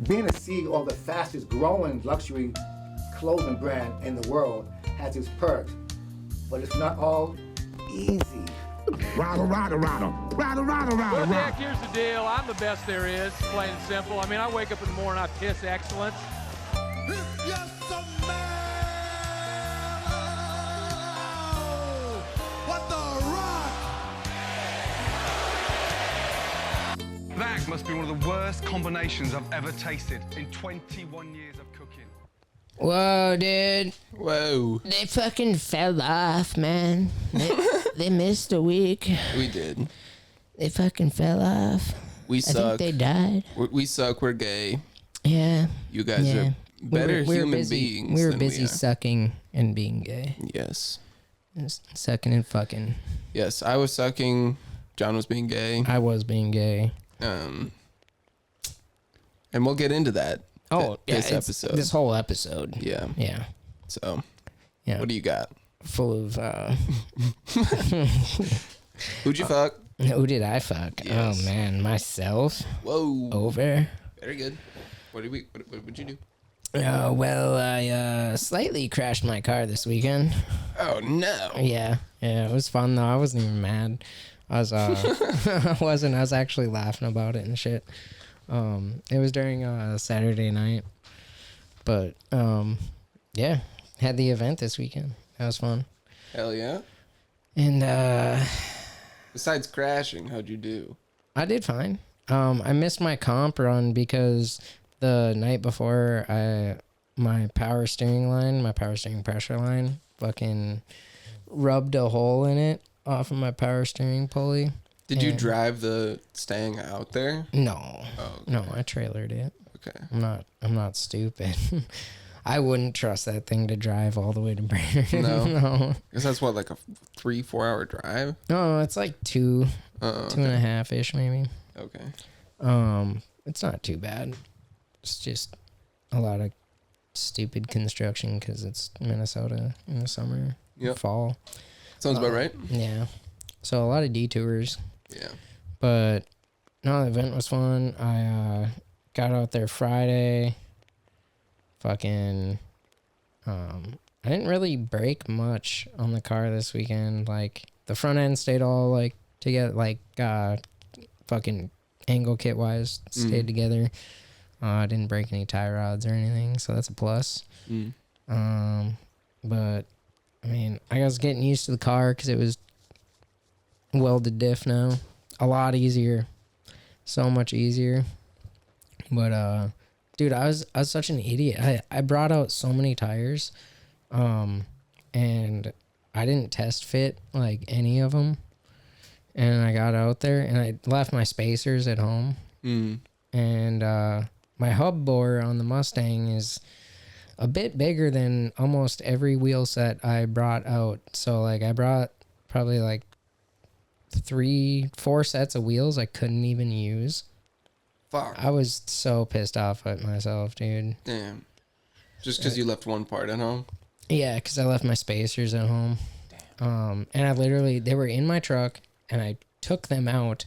being a CEO of the fastest growing luxury clothing brand in the world has its perks, but it's not all easy. Rada, rada, rada, rada, rada, rada, Well, rada. Dick, here's the deal. I'm the best there is, plain and simple. I mean, I wake up in the morning, I piss excellence. That must be one of the worst combinations I've ever tasted in 21 years of cooking. Whoa, dude. Whoa. They fucking fell off, man. They missed a week. We did. They fucking fell off. We I suck. think they died. We suck. We're gay. Yeah. You guys Yeah. are better we were human busy, beings We were than busy we are. sucking and being gay. Yes. Just sucking and fucking. Yes, I was sucking. John was being gay. I was being gay. And we'll get into that. Oh, yeah, this episode. This whole episode. Yeah. Yeah. So, Yeah. what do you got? Full of, Who'd you fuck? who did I fuck? Yes. Oh, man. Myself. Whoa. Over. Very good. What would you do? Well, I slightly crashed my car this weekend. Oh, no. Yeah, it was fun though. I wasn't even mad. I was I wasn't. I was actually laughing about it and shit. It was during Saturday night, but yeah, had the event this weekend. That was fun. Hell yeah. And Besides crashing, how'd you do? I did fine. I missed my comp run because the night before my power steering pressure line fucking rubbed a hole in it off of my power steering pulley. Did you And- drive the Stang out there? No. Oh, okay. No, I trailered it. Okay. I'm not stupid. I wouldn't trust that thing to drive all the way to Brainerd. No? No. Because that's what, like a 3-4 hour drive? No, it's like two Okay. and a half ish maybe. Okay. It's not too bad. It's just a lot of stupid construction because it's Minnesota in the summer, Yep. fall. Sounds about right. Yeah. So a lot of detours. Yeah. But no, the event was fun. I got out there Friday. Fucking I didn't really break much on the car this weekend. Like the front end stayed all like together, like fucking angle kit wise stayed together. I didn't break any tie rods or anything, so that's a plus. Mm. But I mean, I was getting used to the car because it was welded diff now. A lot easier. So much easier. But dude, I was such an idiot. I brought out so many tires. And I didn't test fit like any of them. And I got out there and I left my spacers at home. Mm. And my hub bore on the Mustang is a bit bigger than almost every wheel set I brought out. So like I brought probably like 3-4 sets of wheels I couldn't even use. Fuck. I was so pissed off at myself, dude. Damn. Just because you left one part at home? Yeah, because I left my spacers at home. And they were in my truck and I took them out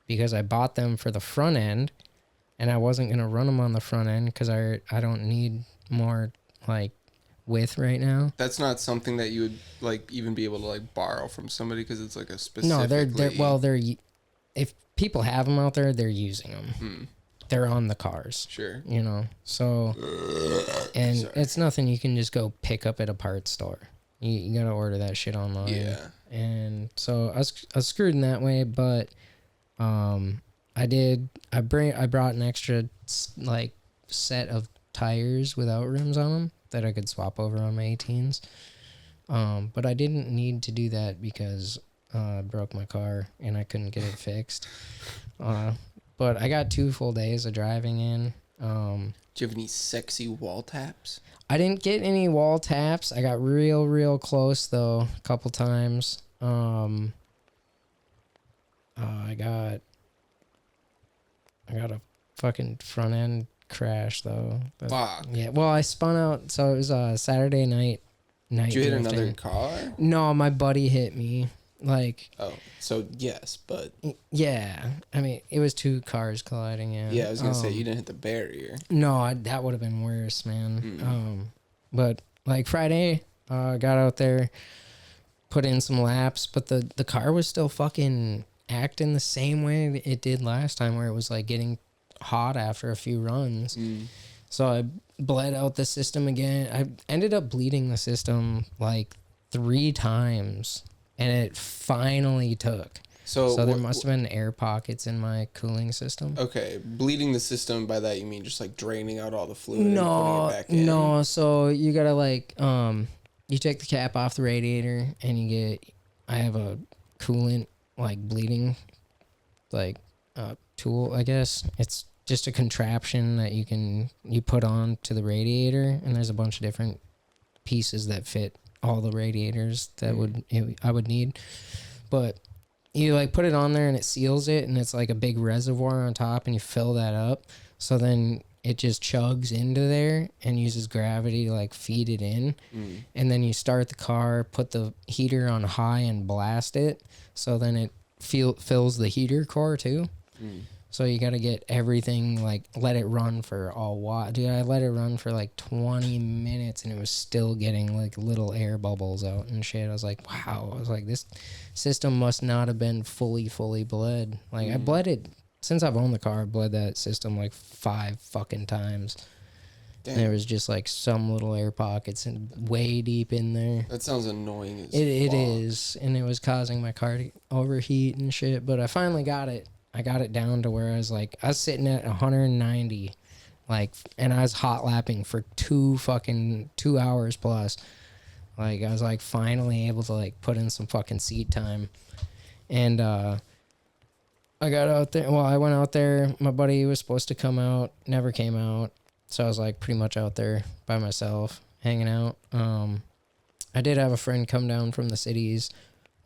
because I bought them for the front end and I wasn't going to run them on the front end because I don't need more like width right now. That's not something that you would like even be able to like borrow from somebody because it's like a specific. No, they're if people have them out there, they're using them. They're on the cars. Sure. You know, so and it's nothing you can just go pick up at a parts store. You gotta order that shit online. Yeah. And so I was screwed in that way, but I brought an extra like set of tires without rims on them that I could swap over on my 18s. But I didn't need to do that because I broke my car and I couldn't get it fixed. But I got 2 full days of driving in. Do you have any sexy wall taps? I didn't get any wall taps. I got real close though a couple times. I got a fucking front end crash though. But, Fuck. yeah. Well, I spun out. So it was a Saturday night. Did you hit drifting. another car? No, my buddy hit me. Like, Oh, so yes, but yeah. I mean, it was 2 cars colliding. Yeah. yeah, I was gonna say you didn't hit the barrier. No, that would have been worse, man. But like Friday, got out there, put in some laps, but the car was still fucking acting the same way it did last time, where it was like getting hot after a few runs. So I bled out the system again. I ended up bleeding the system like 3 times, and it finally took. So there must have been air pockets in my cooling system. Okay, bleeding the system, by that you mean just like draining out all the fluid and putting it back in? No. So you gotta like you take the cap off the radiator, and I have a coolant like bleeding like tool, I guess. It's just a contraption that you put on to the radiator, and there's a bunch of different pieces that fit all the radiators that I would need. But you like put it on there and it seals it, and it's like a big reservoir on top, and you fill that up. So then it just chugs into there and uses gravity to like feed it in. And then you start the car, put the heater on high and blast it. So then it fills the heater core too. So you got to get everything, like, let it run for all what? Dude, I let it run for like 20 minutes, and it was still getting like little air bubbles out and shit. I was like, wow. I was like, this system must not have been fully bled. Like, I bled it, since I've owned the car, I bled that system like 5 fucking times. Damn. And there was just like some little air pockets and way deep in there. That sounds annoying as It is, and it was causing my car to overheat and shit, but I finally got it. I got it down to where I was sitting at 190, like, and I was hot lapping for 2 hours plus. Like, I was like finally able to like put in some fucking seat time. And I got out there. Well, I went out there. My buddy was supposed to come out, never came out. So I was like pretty much out there by myself, hanging out. I did have a friend come down from the cities.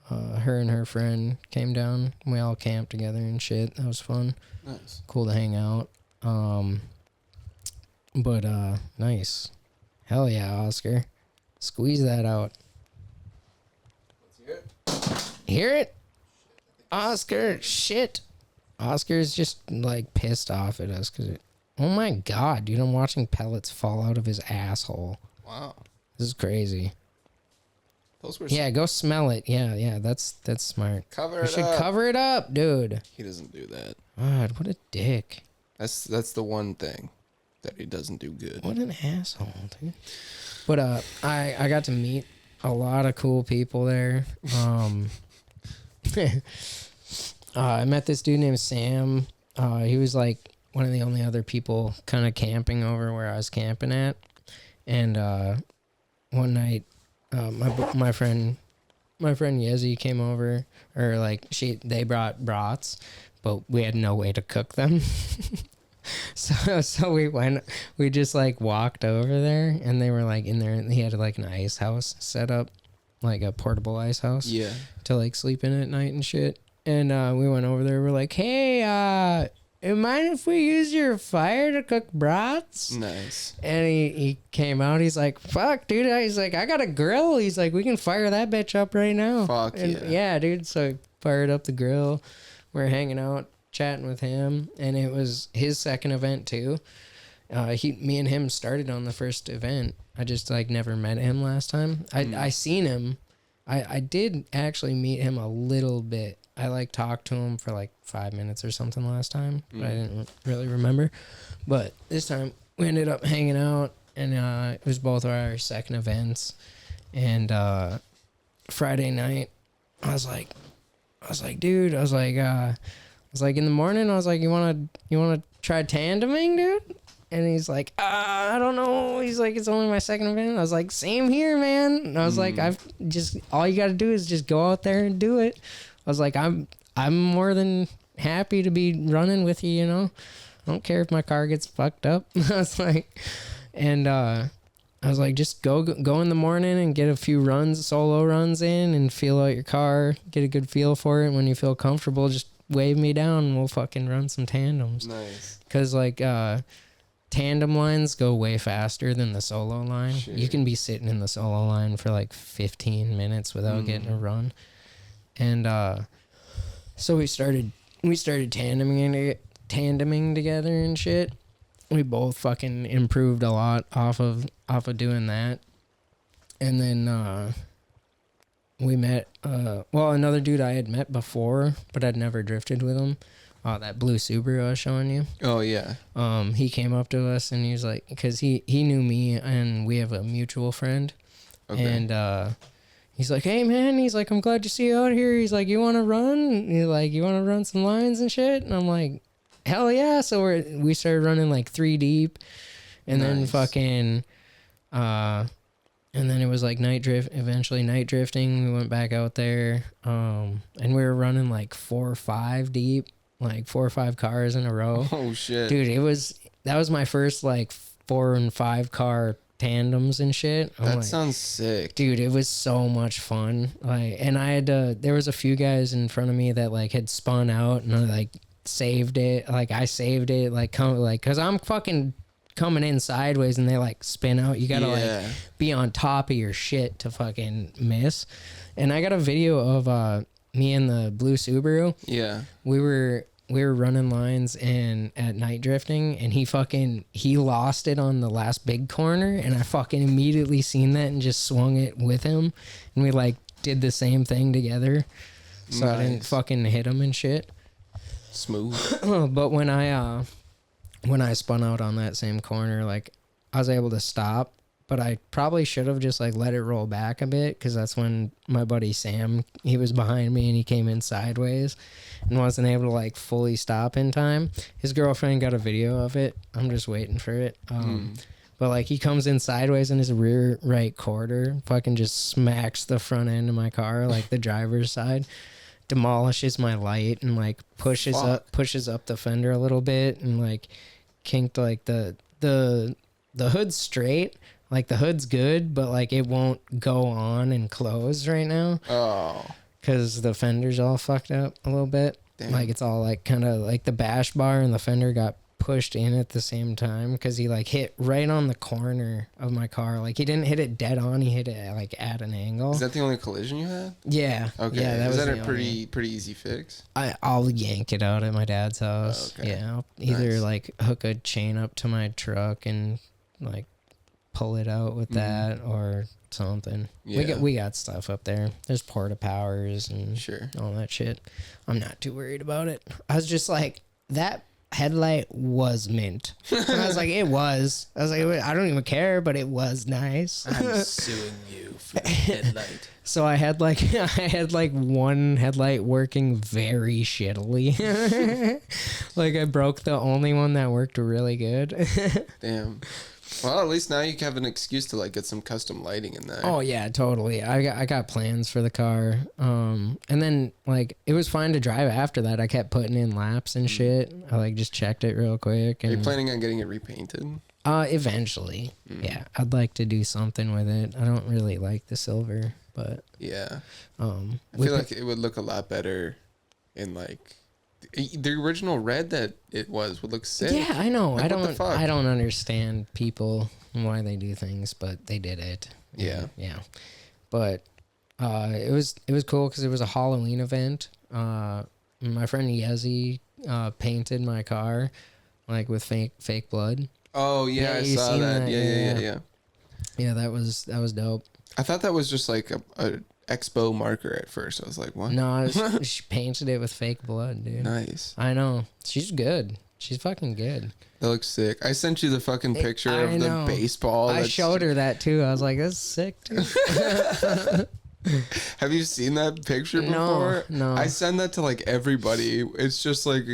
Her and her friend came down. We all camped together and shit. That was fun. Nice. Cool to hang out. But nice. Hell yeah, Oscar. Squeeze that out. Let's hear it. Hear it? Oscar, shit. Oscar's just like pissed off at us because oh my god, dude, I'm watching pellets fall out of his asshole. Wow. This is crazy. Those were yeah, go smell it. Yeah, that's smart. Cover you it should up. Cover it up, dude. He doesn't do that. God, what a dick. That's the one thing that he doesn't do good. What an asshole, dude. But I got to meet a lot of cool people there. I met this dude named Sam. He was like one of the only other people kind of camping over where I was camping at. And one night, my friend Yezi came over, or like they brought brats, but we had no way to cook them. so we just like walked over there, and they were like in there, and he had like an ice house set up, like a portable ice house, yeah, to like sleep in at night and shit. And we went over there. We're like, hey, mind if we use your fire to cook brats? Nice. And he came out. He's like, fuck, dude. He's like, I got a grill. He's like, we can fire that bitch up right now. Fuck, and yeah, dude. So I fired up the grill. We're hanging out, chatting with him. And it was his second event, too. Me and him started on the first event. I just, like, never met him last time. I seen him. I did actually meet him a little bit. I like talked to him for like 5 minutes or something last time, but I didn't really remember. But this time we ended up hanging out, and it was both our second events. And Friday night, I was like, dude, in the morning, I was like, you wanna try tandeming, dude? And he's like, I don't know. He's like, it's only my second event. I was like, same here, man. And I was like, all you got to do is just go out there and do it. I was like, I'm more than happy to be running with you, you know? I don't care if my car gets fucked up. I was like, and I was like, just go in the morning and get a few solo runs in, and feel out your car, get a good feel for it. When you feel comfortable, just wave me down and we'll fucking run some tandems. Nice. Because like tandem lines go way faster than the solo line. Sure. You can be sitting in the solo line for like 15 minutes without getting a run. And so we started tandeming together and shit. We both fucking improved a lot off of doing that. And then we met another dude I had met before, but I'd never drifted with him. That blue Subaru I was showing you. Oh yeah. He came up to us and he was like, because he knew me and we have a mutual friend. Okay. And he's like, hey man, he's like, I'm glad to see you out here. He's like, you want to run? He's like, you want to run some lines and shit? And I'm like, hell yeah. So we started running like 3 deep, and then fucking, and then it was like eventually night drifting. We went back out there, and we were running like 4 or 5 deep, like 4 or 5 cars in a row. Oh shit. Dude, that was my first like 4 and 5 car tandems and shit. That sounds sick. Dude, it was so much fun. Like, and I had there was a few guys in front of me that like had spun out, and I like saved it. Like I saved it, like cause I'm fucking coming in sideways and they like spin out. You gotta like be on top of your shit to fucking miss. And I got a video of me and the blue Subaru. Yeah. We were running lines and at night drifting, and he lost it on the last big corner, and I fucking immediately seen that and just swung it with him, and we like did the same thing together. So I didn't fucking hit him and shit. Smooth. But when I spun out on that same corner, like I was able to stop, but I probably should have just like let it roll back a bit, because that's when my buddy Sam, he was behind me and he came in sideways and wasn't able to like fully stop in time. His girlfriend got a video of it. I'm just waiting for it. But like he comes in sideways and his rear right quarter fucking just smacks the front end of my car, like the driver's side, demolishes my light, and like pushes up the fender a little bit, and like kinked like the hood's straight. Like the hood's good, but like it won't go on and close right now. Oh. Because the fender's all fucked up a little bit. Damn. Like it's all like kind of like the bash bar and the fender got pushed in at the same time, because he like hit right on the corner of my car. Like he didn't hit it dead on, he hit it like at an angle. Is that the only collision you had? Yeah. Okay. Yeah, Is that a pretty easy fix? I'll yank it out at my dad's house. Oh, okay. Yeah. I'll either like hook a chain up to my truck and like pull it out with that or something. Yeah. We got stuff up there. There's porta powers and Sure. all that shit. I'm not too worried about it. I was just like, that headlight was mint. And I was like, it was. I was like, I don't even care, but it was nice. I'm suing you for the headlight. So I had like one headlight working very shittily. Like I broke the only one that worked really good. Damn. Well, at least now you have an excuse to like get some custom lighting in there. Oh yeah, totally. I got plans for the car. And then like it was fine to drive after that. I kept putting in laps and shit. I like just checked it real quick. Are And you planning on getting it repainted? Eventually. Yeah, I'd like to do something with it. I don't really like the silver, but Yeah. I I feel like it would look a lot better in like the original red that it was would look sick. yeah, I know. Like, what the fuck? I don't understand people and why they do things, but they did it. Yeah. Yeah. But it was cool because it was a Halloween event. My friend Yezi painted my car like with fake blood. Oh yeah, I you saw seen that. that? Yeah. Yeah, that was dope. I thought that was just like a expo marker at first. I was like, what? No, she painted it with fake blood, dude. Nice. I know. She's good. She's fucking good. That looks sick. I sent you the fucking picture I of the know. baseball. I showed her that too. I was like, that's sick, dude. Have you seen that picture No, before? no. I send that to like everybody. It's just like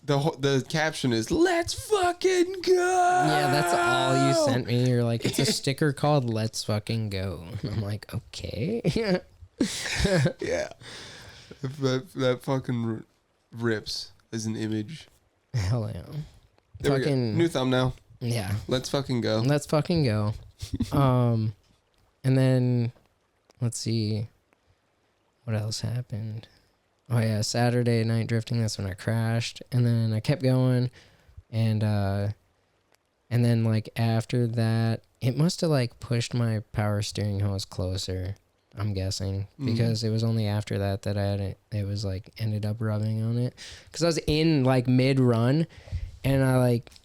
the caption is "Let's fucking go." Yeah, that's all you sent me. You're like, it's a sticker called "Let's Fucking Go." And I'm like, okay. Yeah. That fucking rips as an image. Hell yeah. There we go. Fucking New thumbnail. yeah. Let's fucking go. Let's fucking go. And then let's see what else happened. Oh yeah, Saturday night drifting, that's when I crashed. And then I kept going, and then like after that, it must have like pushed my power steering hose closer. I'm guessing, because it was only after that I had it was like ended up rubbing on it, because I was in like mid run, and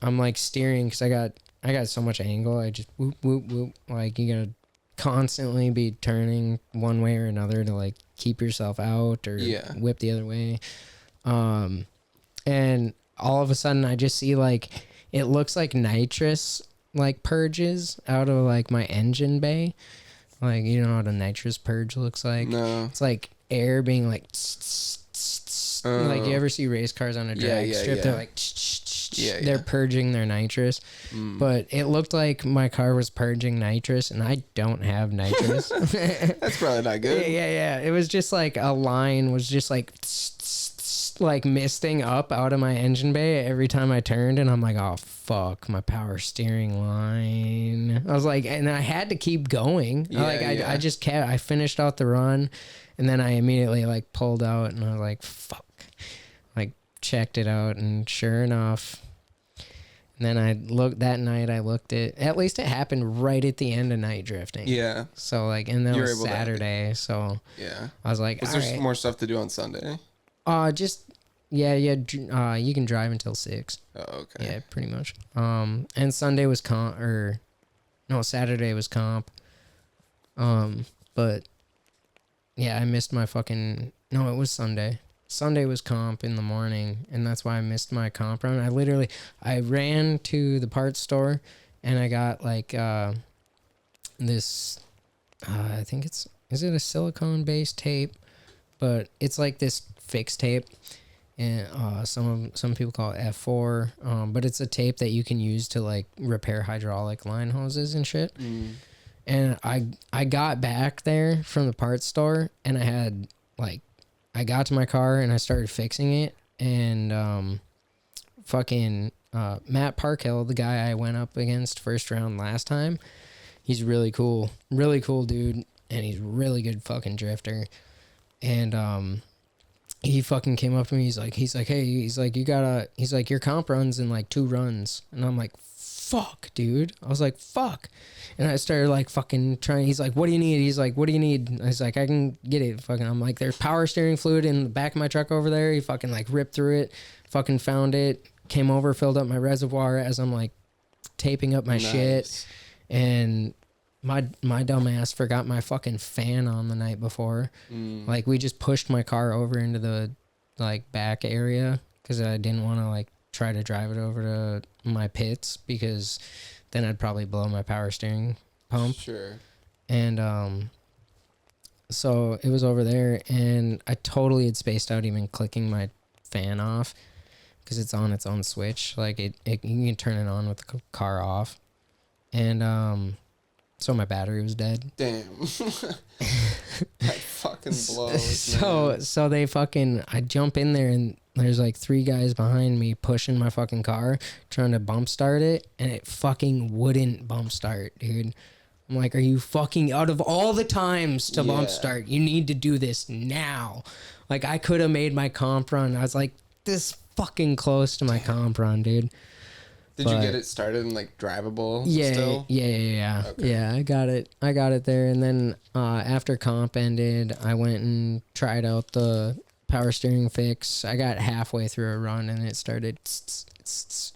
I'm like steering, because I got so much angle. I just whoop whoop whoop, like you gotta constantly be turning one way or another to like keep yourself out or whip the other way. And all of a sudden I just see like it looks like nitrous like purges out of like my engine bay. Like, you know what a nitrous purge looks like? No. It's like air being like like you ever see race cars on a drag strip? They're like they're purging their nitrous. But it looked like my car was purging nitrous, and I don't have nitrous. That's probably not good. Yeah. It was just like a line was just like misting up out of my engine bay every time I turned, and I'm like, oh fuck, my power steering line. I was like, and I had to keep going. I just kept. I finished out the run, and then I immediately like pulled out, and I was like, fuck. Like checked it out, and sure enough. And then I looked that night. I looked at least it happened right at the end of night drifting. Yeah. So like, and that was Saturday. So yeah, I was like, was there more stuff to do on Sunday? You can drive until 6. Oh, okay. Yeah, pretty much. And Sunday was Saturday was comp. But yeah, I missed my it was Sunday. Sunday was comp in the morning, and that's why I missed my comp run. I ran to the parts store, and I got like this. I think is it a silicone based tape, but it's like this fixed tape, and some people call it F4, but it's a tape that you can use to like repair hydraulic line hoses and shit. And I got back there from the parts store, and I got to my car and I started fixing it, and Matt Parkhill, the guy I went up against first round last time, he's really cool dude, and he's really good fucking drifter. And he fucking came up to me. He's like, hey, your comp runs in like 2 runs. And I'm like, fuck, dude. I was like, fuck. And I started like fucking trying. He's like, what do you need? He's like, what do you need? I was like, I can get it. Fucking, I'm like, there's power steering fluid in the back of my truck over there. He fucking like ripped through it, fucking found it, came over, filled up my reservoir as I'm like taping up my shit. And my dumb ass forgot my fucking fan on the night before. Like, we just pushed my car over into the like back area because I didn't want to like try to drive it over to my pits, because then I'd probably blow my power steering pump. Sure. And so it was over there, and I totally had spaced out even clicking my fan off, because it's on its own switch. Like you can turn it on with the car off. And so my battery was dead. Damn. That fucking blows. So they fucking, I jump in there, and there's like 3 guys behind me pushing my fucking car, trying to bump start it, and it fucking wouldn't bump start, dude. I'm like, are you fucking, out of all the times to bump start, you need to do this now. Like, I could have made my comp run. I was like this fucking close to my comp run, dude. Did you get it started and like drivable still? Yeah. Okay. Yeah, I got it there. And then after comp ended, I went and tried out the power steering fix. I got halfway through a run, and it started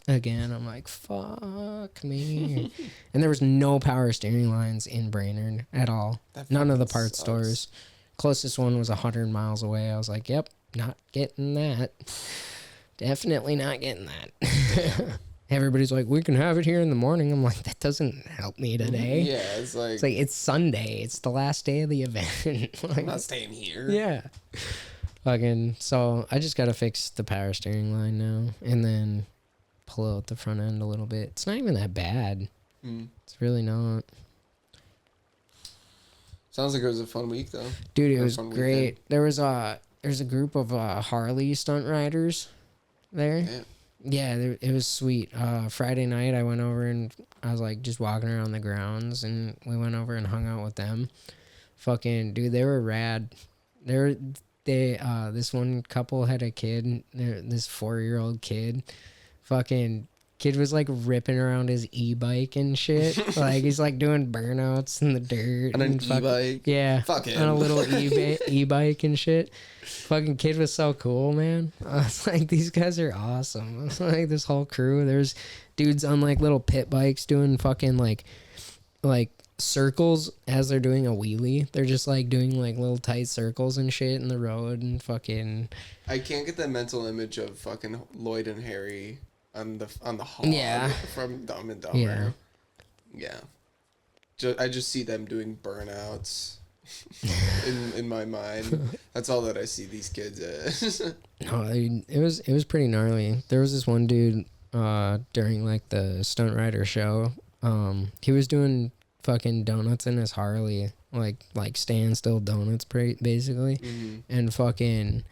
again. I'm like, fuck me. And there was no power steering lines in Brainerd at all. None of the parts stores. Closest one was 100 miles away. I was like, yep, not getting that. Definitely not getting that. Everybody's like, we can have it here in the morning. I'm like, that doesn't help me today. Yeah, it's like it's Sunday. It's the last day of the event. Like, I'm not staying here. Yeah. Fucking, so I just gotta fix the power steering line now, and then pull out the front end a little bit. It's not even that bad. It's really not. Sounds like it was a fun week though. Dude, it was great. Weekend. There's a group of Harley stunt riders there. Damn. Yeah, it was sweet. Friday night, I went over, and I was like just walking around the grounds, and we went over and hung out with them. Fucking dude, they were rad. This one couple had a kid, this 4-year-old kid. Fucking kid was like ripping around his e-bike and shit. Like he's like doing burnouts in the dirt. On an and fuck- e-bike? Yeah. Fuck On him. a little e-bike and shit. Fucking kid was so cool, man. I was like, these guys are awesome. I was like, this whole crew, there's dudes on like little pit bikes doing fucking like circles as they're doing a wheelie. They're just like doing like little tight circles and shit in the road and fucking. I can't get that mental image of fucking Lloyd and Harry on the hog Yeah. from Dumb and Dumber. Yeah. I just see them doing burnouts in my mind. That's all that I see these kids as. No, it was pretty gnarly. There was this one dude during like the Stunt Rider show. He was doing fucking donuts in his Harley, like standstill donuts, basically, and fucking.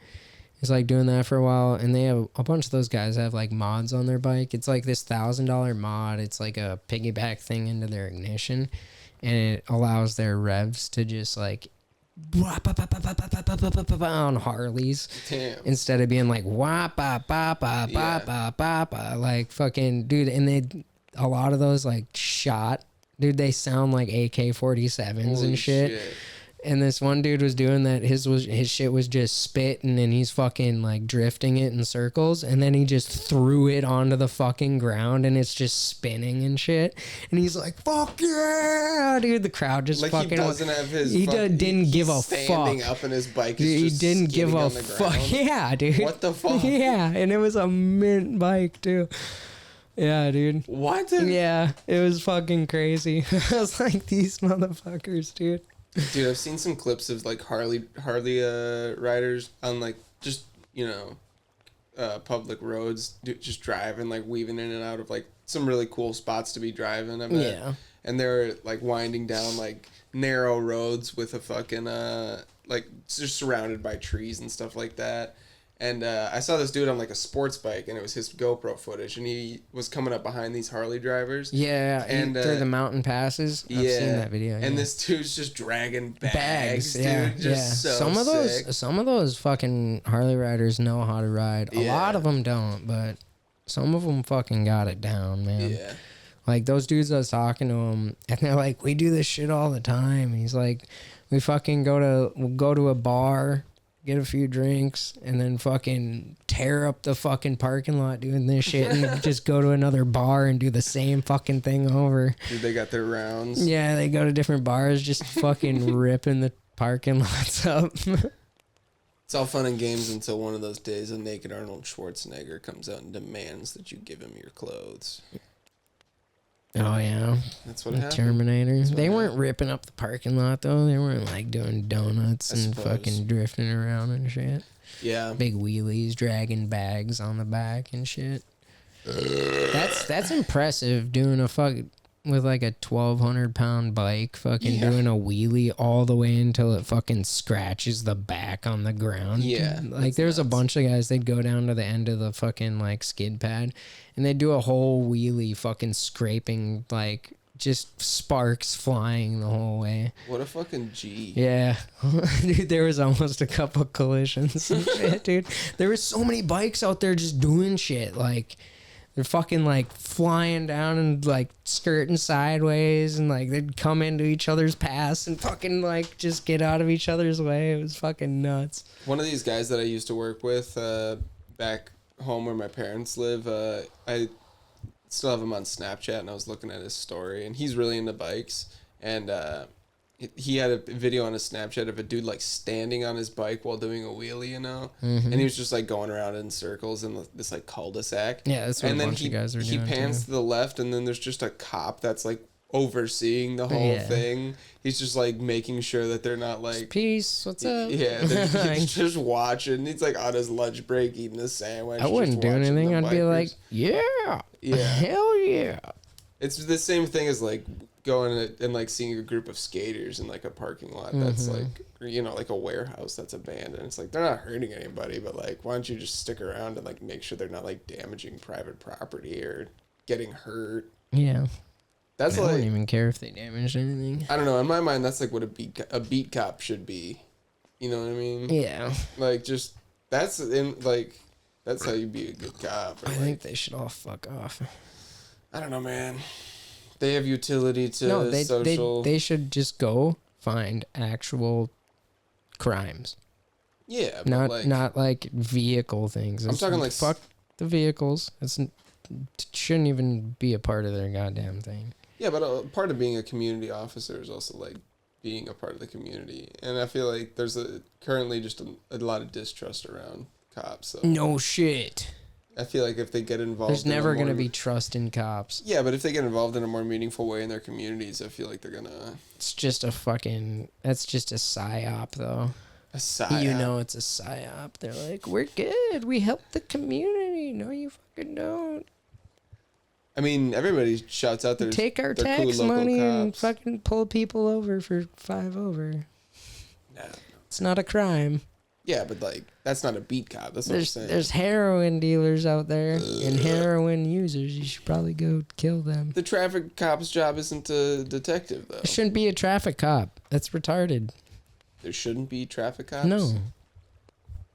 He's like doing that for a while, and they have a bunch of those guys have like mods on their bike. It's like this $1,000 mod. It's like a piggyback thing into their ignition, and it allows their revs to just like on Harleys. Damn. Instead of being like wah ba ba ba ba ba ba ba, like fucking dude. And a lot of those like shot, dude, they sound like AK-47s Holy and shit. And this one dude was doing that. His shit was just spitting, and he's fucking like drifting it in circles, and then he just threw it onto the fucking ground, and it's just spinning and shit. And he's like, "Fuck yeah, dude!" The crowd just Like fucking. he doesn't have his. He didn't give a standing fuck. up in his bike. Dude, Is he just didn't give skidding a on the fuck. ground. Yeah, dude. What the fuck? Yeah, and it was a mint bike too. Yeah, dude. What? Yeah, it was fucking crazy. I was like, these motherfuckers, dude. Dude, I've seen some clips of like Harley riders on like just public roads, just driving, like weaving in and out of like some really cool spots to be driving. I bet. Yeah. And they're like winding down like narrow roads with a fucking like just surrounded by trees and stuff like that. And I saw this dude on like a sports bike, and it was his GoPro footage, and he was coming up behind these Harley drivers. Yeah, and through the mountain passes. I've seen that video. And yeah. this dude's just dragging bags, dude. yeah, Just so sick. some of those fucking Harley riders know how to ride. A lot of them don't, but some of them fucking got it down, man. Yeah. Like those dudes, I was talking to them, and they're like, "We do this shit all the time." And he's like, "We fucking we'll go to a bar, get a few drinks, and then fucking tear up the fucking parking lot doing this shit, and just go to another bar and do the same fucking thing over." Dude, they got their rounds. Yeah, they go to different bars, just fucking ripping the parking lots up. It's all fun and games until one of those days a naked Arnold Schwarzenegger comes out and demands that you give him your clothes. Oh yeah, That's what happened. Terminator. what They weren't happened. ripping up the parking lot though. They weren't like doing donuts I and suppose. fucking drifting around and shit. Yeah. Big wheelies, dragging bags on the back and shit. That's impressive. Doing a with like a 1,200-pound bike, fucking doing a wheelie all the way until it fucking scratches the back on the ground. Yeah, like that's there's a nuts. bunch of guys. They'd go down to the end of the fucking like skid pad, and they'd do a whole wheelie, fucking scraping like just sparks flying the whole way. What a fucking G. Yeah. Dude, there was almost a couple collisions and shit, dude. There was so many bikes out there just doing shit. Like, they're fucking, like, flying down and, like, skirting sideways. And, like, they'd come into each other's paths and fucking, like, just get out of each other's way. It was fucking nuts. One of these guys that I used to work with back home where my parents live, I still have him on Snapchat, and I was looking at his story, and he's really into bikes. And he had a video on his Snapchat of a dude like standing on his bike while doing a wheelie, and he was just like going around in circles in this like cul-de-sac. Yeah, that's what and a then bunch of guys are he doing, pans too. to the left, and then there's just a cop that's like overseeing the whole Yeah. thing. He's just like making sure that they're not like Peace. What's up? yeah, he's just watching. He's like on his lunch break eating a sandwich. I wouldn't just do watching anything. the I'd be bikers. like, yeah. Yeah. Hell yeah. It's the same thing as like going and like seeing a group of skaters in like a parking lot that's like, like a warehouse that's abandoned. It's like they're not hurting anybody, but like, why don't you just stick around and like make sure they're not like damaging private property or getting hurt? Yeah. That's I like, wouldn't even care if they damaged anything. I don't know. In my mind, that's like what a beat cop should be. You know what I mean? Yeah. Like that's how you be a good cop. Or I like, think they should all fuck off. I don't know, man. They have utility to No, social. they should just go find actual crimes. Yeah, but Not like vehicle things. I'm talking like fuck the vehicles. It shouldn't even be a part of their goddamn thing. Yeah, but part of being a community officer is also like being a part of the community, and I feel like there's currently just a lot of distrust around cops. So No shit. I feel like if they get involved, There's never gonna be trust in cops. Yeah, but if they get involved in a more meaningful way in their communities, I feel like they're gonna. It's just a fucking. That's just a psyop, though. A psyop. You know, it's a psyop. They're like, we're good. We help the community. No, you fucking don't. I mean, everybody shouts out their Take our their tax cool local money and cops. fucking pull people over for 5 over. No. It's not a crime. Yeah, but like that's not a beat cop. That's what I'm saying. There's heroin dealers out there and heroin users. You should probably go kill them. The traffic cop's job isn't a detective, though. There shouldn't be a traffic cop. That's retarded. There shouldn't be traffic cops? No.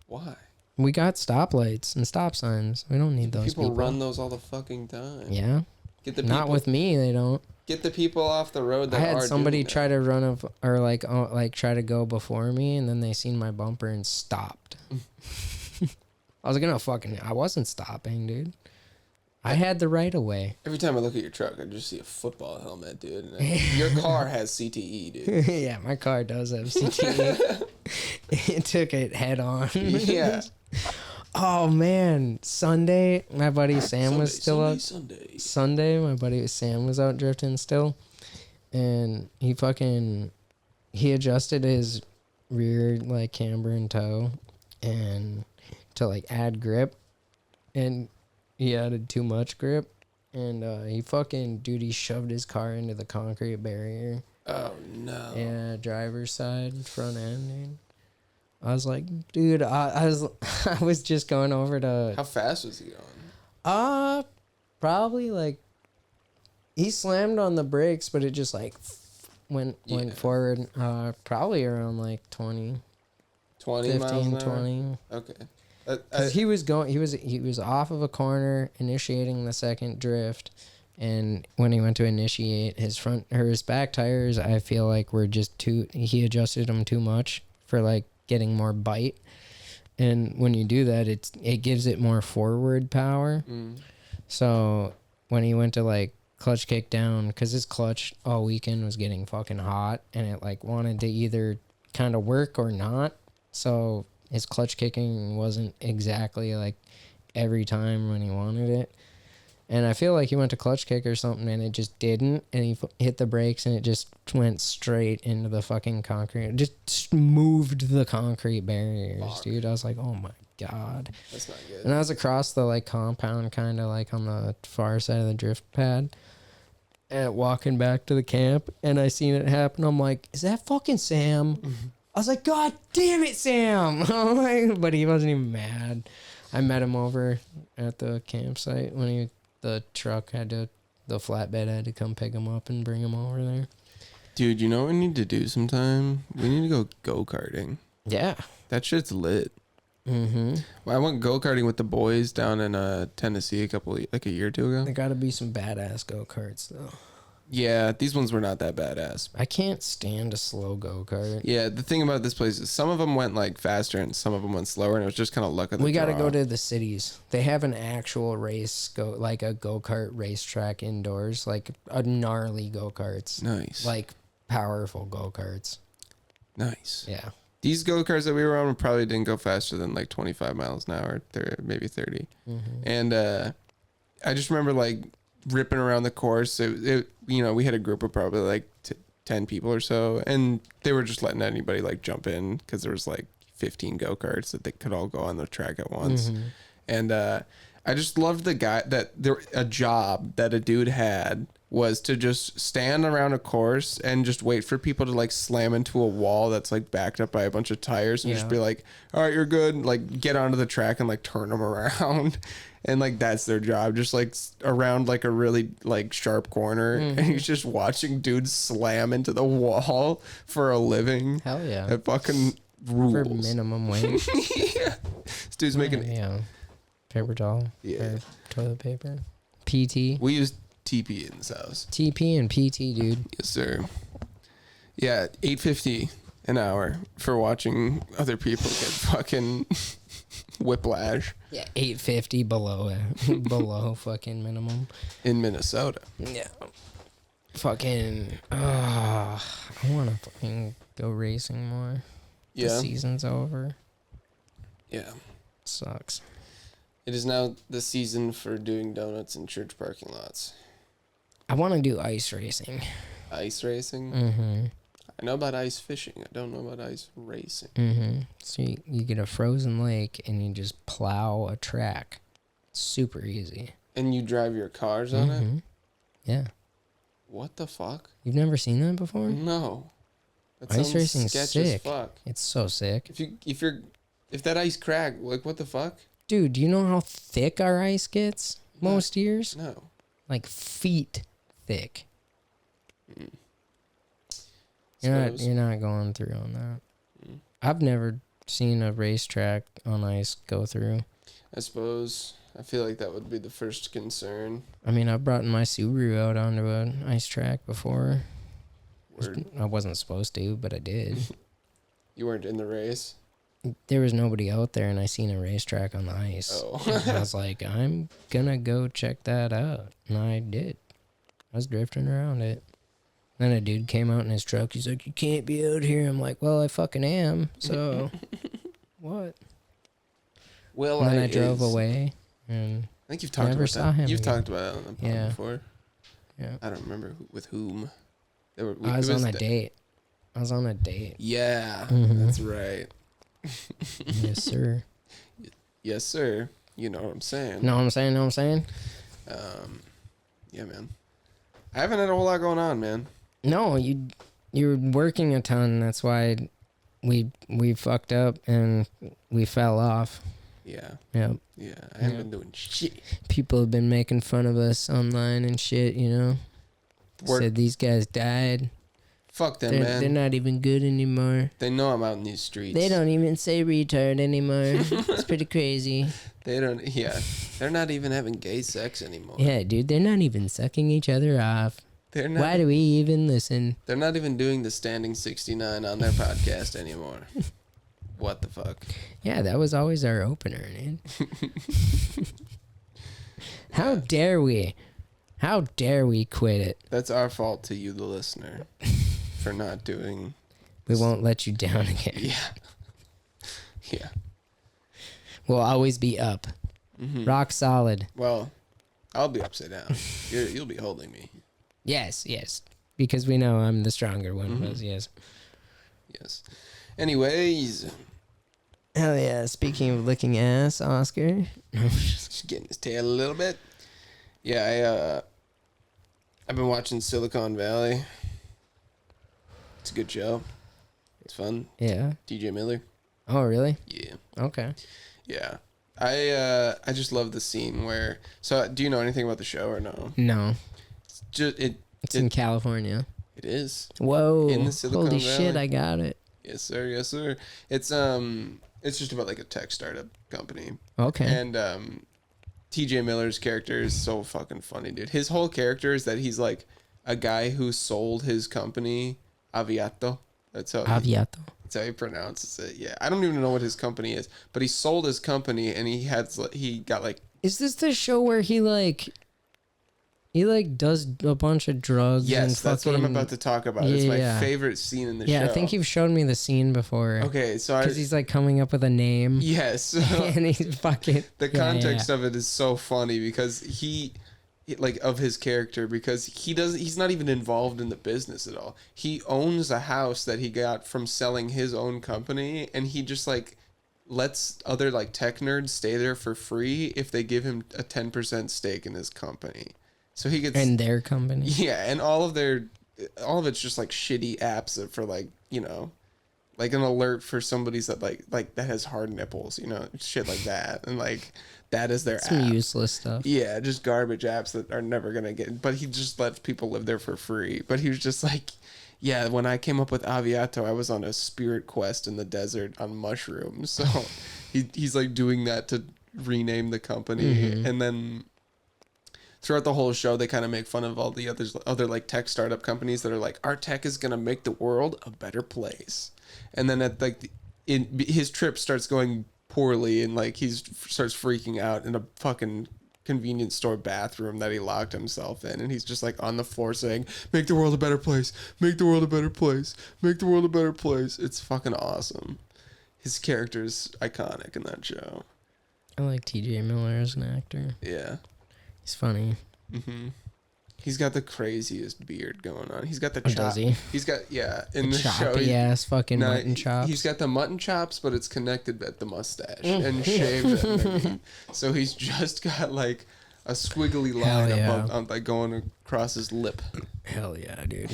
Why? We got stoplights and stop signs. We don't need those People run those all the fucking time. Yeah. Get the Not people, with me, they don't. Get the people off the road I that had are somebody doing try to run or like try to go before me, and then they seen my bumper and stopped. I wasn't stopping, dude. I had the right of way. Every time I look at your truck, I just see a football helmet, dude. And your car has CTE, dude. Yeah, my car does have CTE. It took it head on. Yeah. Oh man, Sunday, my buddy Sam was still out. Sunday. Sunday, my buddy Sam was out drifting still, and he adjusted his rear like camber and toe, and to like add grip, and he added too much grip, and he shoved his car into the concrete barrier. Oh no. Yeah, driver's side, front end, dude. I was like, dude, I was just going over to. How fast was he going? Probably like. He slammed on the brakes, but it just like went forward. Probably around like 20. 20 miles 15, an hour? 20. Okay. Because he was off of a corner, initiating the second drift, and when he went to initiate his back tires, I feel like he adjusted them too much for like getting more bite, and when you do that, it gives it more forward power. So when he went to like clutch kick down, because his clutch all weekend was getting fucking hot, and it like wanted to either kind of work or not, so his clutch kicking wasn't exactly like every time when he wanted it. And I feel like he went to clutch kick or something and it just didn't. And he hit the brakes and it just went straight into the fucking concrete. It just moved the concrete barriers, dude. I was like, oh my God. That's not good. And I was across the like compound, kind of like on the far side of the drift pad. And walking back to the camp, and I seen it happen. I'm like, is that fucking Sam? I was like, God damn it, Sam! But he wasn't even mad. I met him over at the campsite when the flatbed had to come pick him up and bring him over there. Dude, you know what we need to do sometime? We need to go go-karting. Yeah. That shit's lit. Mm-hmm. Well, I went go-karting with the boys down in Tennessee a year or two ago. There gotta be some badass go-karts, though. Yeah, these ones were not that badass. I can't stand a slow go-kart. Yeah, the thing about this place is some of them went like faster and some of them went slower, and it was just kind of luck of the We got to draw. go to the cities. They have an actual like a go-kart racetrack indoors, like a gnarly go-karts. Nice. Like powerful go-karts. Nice. Yeah. These go-karts that we were on probably didn't go faster than like 25 miles an hour, maybe 30. And I just remember like ripping around the course. It we had a group of probably like 10 people or so, and they were just letting anybody like jump in because there was like 15 go-karts that they could all go on the track at once. And I just loved a job that a dude had was to just stand around a course and just wait for people to like slam into a wall that's like backed up by a bunch of tires and just be like, all right, you're good. Like get onto the track and like turn them around. And like, that's their job. Just like around like a really like sharp corner. And he's just watching dudes slam into the wall for a living. Hell yeah. That fucking rules. For minimum wage. Yeah. This dude's making Yeah. Paper towel. Yeah. Or toilet paper. PT. We used TP in this house. TP and PT, dude. Yes, sir. Yeah, $8.50 an hour for watching other people get fucking whiplash Yeah, 850 below below fucking minimum. in Minnesota. Yeah. Fucking. I want to fucking go racing more. The Yeah, season's over. yeah. Sucks. It is now the season for doing donuts in church parking lots. I want to do ice racing. Ice racing. Mm-hmm. I know about ice fishing. I don't know about ice racing. Mm-hmm. So you get a frozen lake and you just plow a track. Super easy. And you drive your cars on it. Mhm. Yeah. What the fuck? You've never seen that before? No. That Ice sounds racing's sketch sick. as fuck. It's so sick. If that ice crack, like what the fuck? Dude, do you know how thick our ice gets most years? No. Like feet thick. Mm. You're Suppose. not going through on that. Mm. I've never seen a racetrack on ice go through. I suppose. I feel like that would be the first concern. I mean, I've brought my Subaru out onto an ice track before. Word. I wasn't supposed to, but I did. You weren't in the race. There was nobody out there, and I seen a racetrack on the ice. Oh. I was like, I'm gonna go check that out, and I did. I was drifting around it. Then a dude came out in his truck. He's like, "You can't be out here." I'm like, "Well, I fucking am." So, what? Well, And then I drove away, and I think you've talked Never about saw that. him You've again. talked about it on the pod Yeah. before. yeah, I don't remember with whom. They were, I was it on a the- date. I was on a date. Yeah, Mhm. that's right. Yes, sir. Yes, sir. You know what I'm saying. Know what I'm saying? Know what I'm saying? Yeah, man. I haven't had a whole lot going on, man. No, you're working a ton. That's why we fucked up and we fell off. Yeah. Yep. Yeah. I haven't Yeah. been doing shit. People have been making fun of us online and shit, you know. Work. Said these guys died. Fuck them, They're man. not even good anymore. They know I'm out in these streets. They don't even say retard anymore. It's pretty crazy. They don't. Yeah. They're not even having gay sex anymore. Yeah, dude, they're not even sucking each other off. They're not. Why do we even listen? They're not even doing the standing 69 on their podcast anymore. What the fuck? Yeah, that was always our opener, dude. How dare we? How dare we quit it? That's our fault to you, the listener, for not doing. We won't let you down again. Yeah. Yeah. We'll always be up. Mhm. Rock solid. Well, I'll be upside down. You'll be holding me. Yes, yes. Because we know I'm the stronger one Mm-hmm. of us, yes. Yes. Anyways, Hell yeah. Speaking of licking ass, Oscar. just getting his tail a little bit. Yeah, I've been watching Silicon Valley. It's a good show. It's fun. Yeah. TJ Miller. Oh, really? Yeah. Okay. Yeah. I just love the scene where. So, do you know anything about the show or no? No. Just It's in California. It is. Whoa. In the Silicon Holy Valley. shit, I got it. Yes, sir. Yes, sir. It's just about like a tech startup company, Okay. and TJ Miller's character is so fucking funny, dude. His whole character is that he's like a guy who sold his company, Aviato. That's how Aviato. that's how he pronounces it. Yeah, I don't even know what his company is, but he sold his company and he got like Is this the show where he does a bunch of drugs? yes, and that's what I'm fucking- about to talk about. It's my Yeah. favorite scene in the Yeah, show. I think you've shown me the scene before. Okay, so Because he's like coming up with a name. yes. and he's fucking. The Yeah, yeah, context yeah. of it is so funny because he like of his character because he's not even involved in the business at all. He owns a house that he got from selling his own company, and he just like lets other like tech nerds stay there for free if they give him a 10% stake in his company. So he gets And their company. yeah, and all of it's just like shitty apps that for like, you know, like an alert for somebody's that like that has hard nipples, you know, shit like that. And like that is their Some app. useless stuff. Yeah, just garbage apps that are never gonna get. But he just lets people live there for free. But he was just like, yeah, when I came up with Aviato, I was on a spirit quest in the desert on mushrooms. So he's like doing that to rename the company, Mm-hmm. and then throughout the whole show, they kind of make fun of all the other like tech startup companies that are like, our tech is gonna make the world a better place. And then at like his trip starts going poorly, and like starts freaking out in a fucking convenience store bathroom that he locked himself in, and he's just like on the floor saying, make the world a better place, make the world a better place, make the world a better place. It's fucking awesome. His character's iconic in that show. I like TJ Miller as an actor. Yeah. He's funny. Mm-hmm. He's got the craziest beard going on. He's got the Oh, does he? He's got, yeah, in the show. Choppy ass fucking mutton chops. He's got the mutton chops, but it's connected at the mustache and shaved underneath. So he's just got like a squiggly line Hell yeah. above, like going across his lip. Hell yeah, dude.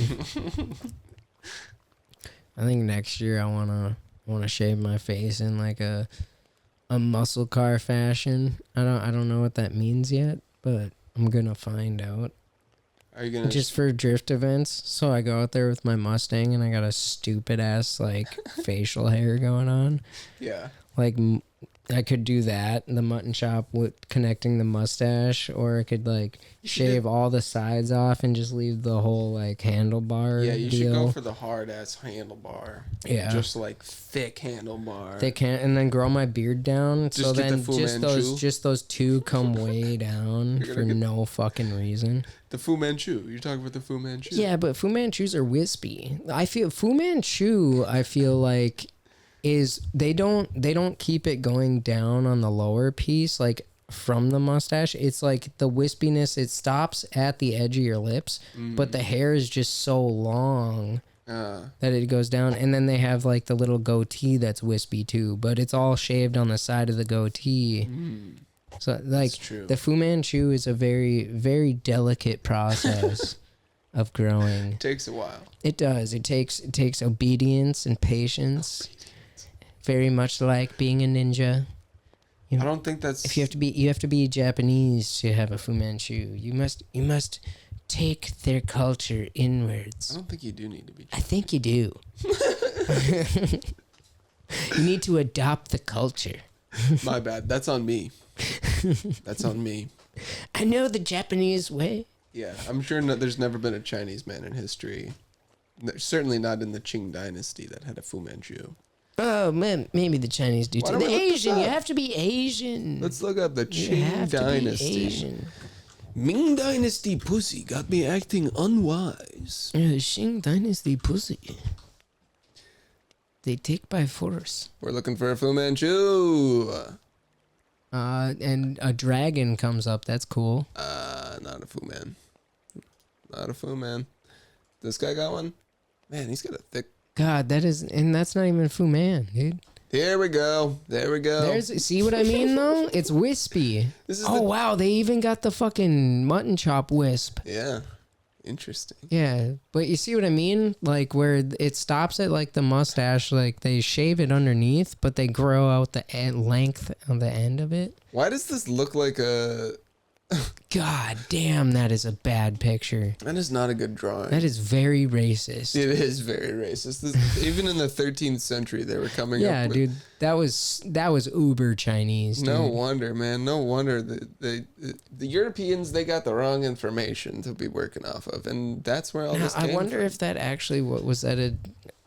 I think next year I wanna shave my face in like a muscle car fashion. I don't know what that means yet, but I'm gonna find out. Are you gonna Just for drift events, so I go out there with my Mustang and I got a stupid ass like facial hair going on. Yeah. Like I could do that, the mutton chop with connecting the mustache, or I could like shave all the sides off and just leave the whole like handlebar. Yeah, you deal. should go for the hard ass handlebar. Yeah. Just like thick handlebar. They can't, and then grow my beard down. Just so get the then Fu Manchu. just those two come way down You're for gonna get- no fucking reason. The Fu Manchu. You're talking about the Fu Manchu. Yeah, but Fu Manchus are wispy. I feel Fu Manchu. I feel like is they don't keep it going down on the lower piece like from the mustache. It's like the wispiness. It stops at the edge of your lips, but the hair is just so long that it goes down. And then they have like the little goatee that's wispy too, but it's all shaved on the side of the goatee. So like true. the Fu Manchu is a very, very delicate process of growing. Takes a while. It does. It takes obedience and patience. Very much like being a ninja. I don't think that's. If you have to be Japanese to have a Fu Manchu. You must take their culture I inwards. don't think you do need to be. I think you do. You need to adopt the culture. My bad. That's on me. That's on me. I know the Japanese way. Yeah, I'm sure there's never been a Chinese man in history. Certainly not in the Qing dynasty that had a Fu Manchu. Oh man, maybe the Chinese do Why too. don't The we look this Asian, you up? have to be Asian. Let's look up the You Qing have to be dynasty. Asian. Ming dynasty pussy got me acting unwise. Qing dynasty pussy. They take by force. We're looking for a Fu Manchu. And a dragon comes up. That's cool. Not a Fu Man. Not a Fu Man. This guy got one? Man, he's got a thick. God, that's not even Fu Man, dude. Here we go. There we go. See what I mean though? It's wispy. This is Oh wow, they even got the fucking mutton chop wisp. Yeah. Interesting. Yeah, but you see what I mean? Like where it stops at like the mustache, like they shave it underneath, but they grow out the length on the end of it. Why does this look like a... God damn, that is a bad picture. That is not a good drawing. That is very racist. It is very racist. Even in the 13th century, they were coming Yeah, up with... dude, that was uber Chinese. Dude. No wonder, man. No wonder the Europeans, they got the wrong information to be working off of, and that's where all Now, this I came wonder from. if that actually was that a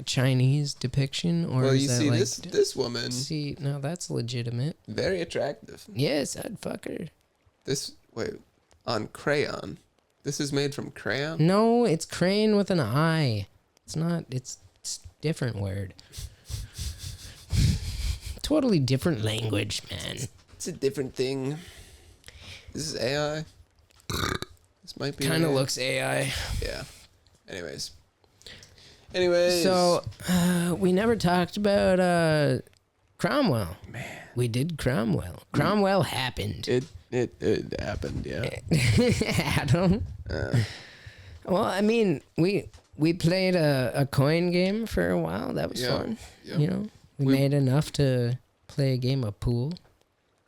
Chinese depiction or Well, is you that see like this woman, see no that's legitimate. very attractive. Yes, I'd fuck her. On crayon. This is made from crayon? No, it's crane with an I. It's not. It's different word. Totally different language, man. It's a different thing. This is AI. This might be Kind of AI. looks AI. Yeah. Anyways. So we never talked about Cromwell. Man, we did Cromwell. Cromwell happened. It happened, yeah. Adam. Well, I mean, we played a coin game for a while. That was Yeah, fun. yeah. You know, we made enough to play a game of pool.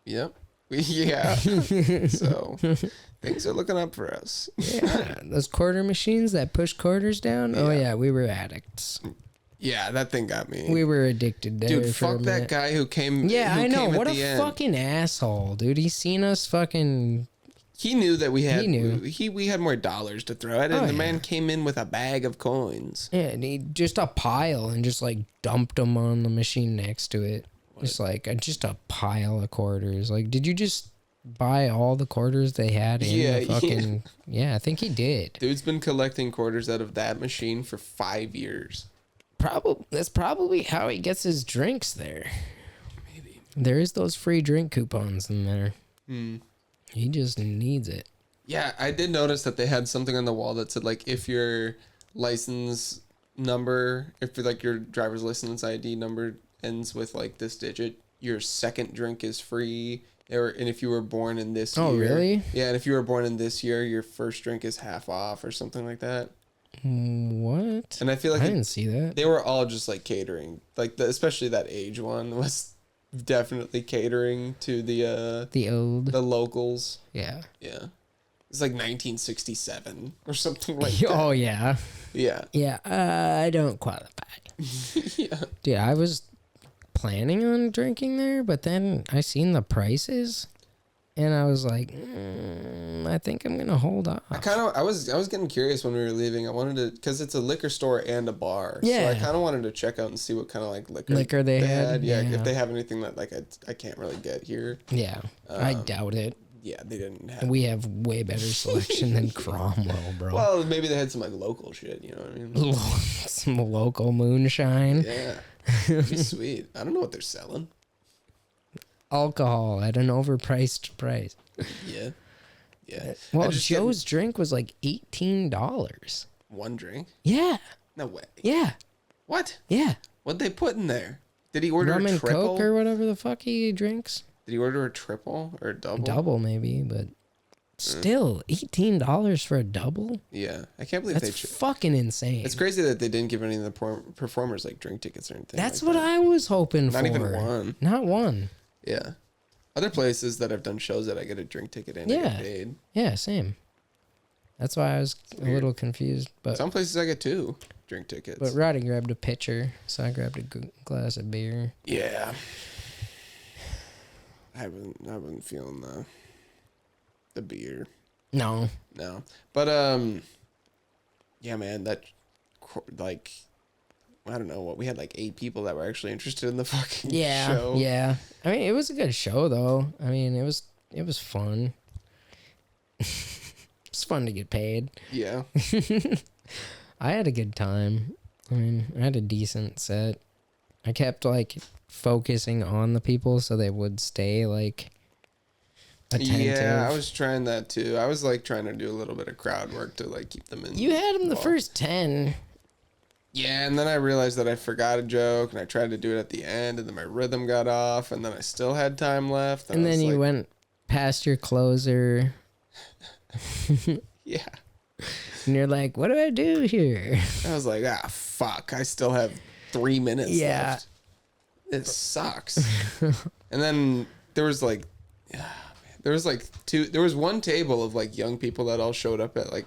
Yep. Yeah. So things are looking up for us. Yeah, those quarter machines that push quarters down. Oh Yeah. yeah, we were addicts. Yeah, that thing got me. We were addicted there. Dude, for a fuck that minute. guy who came. Yeah, who I know. came at What a the end. fucking asshole, dude. He's seen us fucking He knew that we had He knew. we had more dollars to throw at it, Oh, and the yeah. man came in with a bag of coins. Yeah, and he just a pile and just like dumped them on the machine next to it. Just like just a pile of quarters. Like, did you just buy all the quarters they had in Yeah, the fucking? Yeah, I think he did. Dude's been collecting quarters out of that machine for 5 years. That's probably how he gets his drinks there. Maybe there is those free drink coupons in there. He just needs it. Yeah, I did notice that they had something on the wall that said like if your license number, if like your driver's license ID number ends with like this digit, your second drink is free. And if you were born in this year. Oh, really? Yeah, and if you were born in this year, your first drink is half off or something like that. What? And I feel like I didn't see that. they were all just like catering. Like especially that age one was definitely catering to the The locals. yeah. Yeah. It's like 1967 or something like that. Oh yeah. Yeah. Yeah. I don't qualify. Yeah. Dude, I was planning on drinking there, but then I seen the prices, and I was like, I think I'm gonna hold off. I was getting curious when we were leaving. I wanted to, because it's a liquor store and a bar. So Yeah. I kind of wanted to check out and see what kind of like Liquor they had? Yeah, Yeah. if they have anything that like I can't really get here. Yeah, I doubt it. Yeah, they didn't have. We have way better selection than Cromwell, bro. Well, maybe they had some like local shit. You know what I mean? Some local moonshine, Yeah. It'd be sweet. I don't know what they're selling. alcohol at an overpriced price. Yeah. Yeah. Well, I just Joe's drink was like $18. get one drink. Yeah, No way. yeah, What? yeah. What'd they put in there? Did he order Rum a and triple? Coke or whatever the fuck he drinks. Did he order a triple or a double? Double maybe, but still $18 for a double. Yeah, I can't believe That's they. fucking insane. It's crazy that they didn't give any of the performers like drink tickets or anything. That's like what that. I was hoping for. Not even one. Not one. Yeah, other places that I've done shows that I get a drink ticket and I Yeah. get paid. Yeah, same. That's why I was a little confused. But Some places I get two drink tickets. Roddy grabbed a pitcher, so I grabbed a glass of beer. Yeah, I wasn't feeling the beer. No. No, but yeah, man, that like. I don't know what we had like 8 people that were actually interested in the fucking Yeah. show. Yeah. I mean, it was a good show though. I mean, it was fun. It's fun to get paid. Yeah. I had a good time. I mean, I had a decent set. I kept like focusing on the people so they would stay like attentive. Yeah, I was trying that too. I was like trying to do a little bit of crowd work to like keep them in. You had them the involved. first 10. Yeah, and then I realized that I forgot a joke, and I tried to do it at the end, and then my rhythm got off, and then I still had time left. And I then was you like, went past your closer. Yeah. And you're like, what do I do here? I was like, ah, fuck. I still have 3 minutes Yeah. left. It sucks. And then there was like, there was one table of like young people that all showed up at like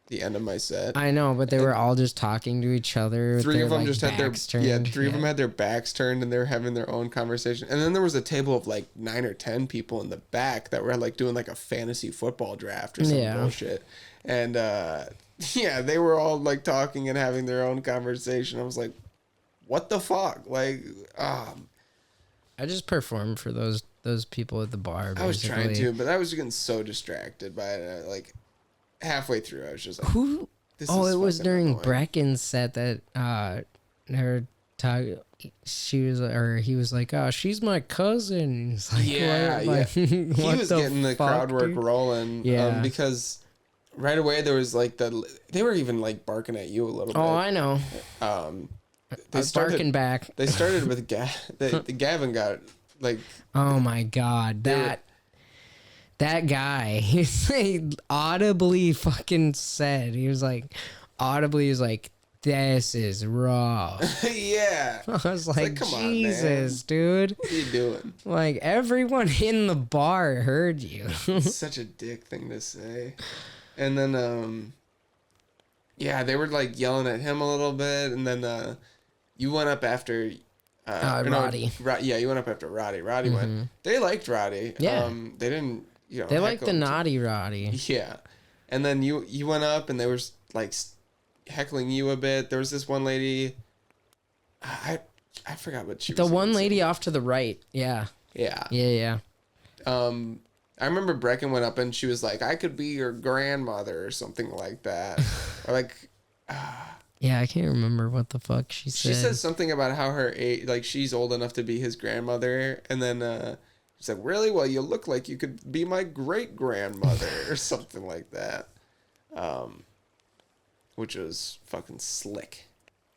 the end of my set. I know, but they were all just talking to each other. with 3 their, of them like, just had their backs turned. yeah. 3 of them had their backs turned and they were having their own conversation. And then there was a table of like 9 or 10 people in the back that were like doing like a fantasy football draft or some Yeah. bullshit. And yeah, they were all like talking and having their own conversation. I was like, what the fuck? Like, I just performed for those people at the bar. Basically. I was trying to, but I was getting so distracted by it. Like halfway through, I was just like, Who? This Oh, is it was fucking during annoying. Brecken's set that her she was, or he was like, oh, she's my cousin. He's like, Yeah, what? yeah. Like, He what was the getting the fuck, crowd work dude? rolling. Yeah. Because right away there was like they were even like barking at you a little bit. Oh, I know. They started Barking back. They started with the Gavin got like Oh my god, that guy. He's like audibly fucking said. He was like, this is rough. yeah. I was like, come on, man. Jesus, dude. What are you doing? Like everyone in the bar heard you. Such a dick thing to say. And then yeah, they were like yelling at him a little bit, and then you went up after or no, Roddy. yeah, you went up after Roddy. Roddy went. They liked Roddy. Yeah. They didn't. you know, They like the heckled. naughty Roddy. Yeah. And then you went up and they were like heckling you a bit. There was this one lady. I forgot what she was. The one even lady saying. off to the right. Yeah. Yeah. Yeah. I remember Brecken went up and she was like, I could be your grandmother or something like that. Or like, Yeah, I can't remember what the fuck she said. she says something about how her age, like she's old enough to be his grandmother. And then she's like, really? Well, you look like you could be my great grandmother or something like that. Which was fucking slick.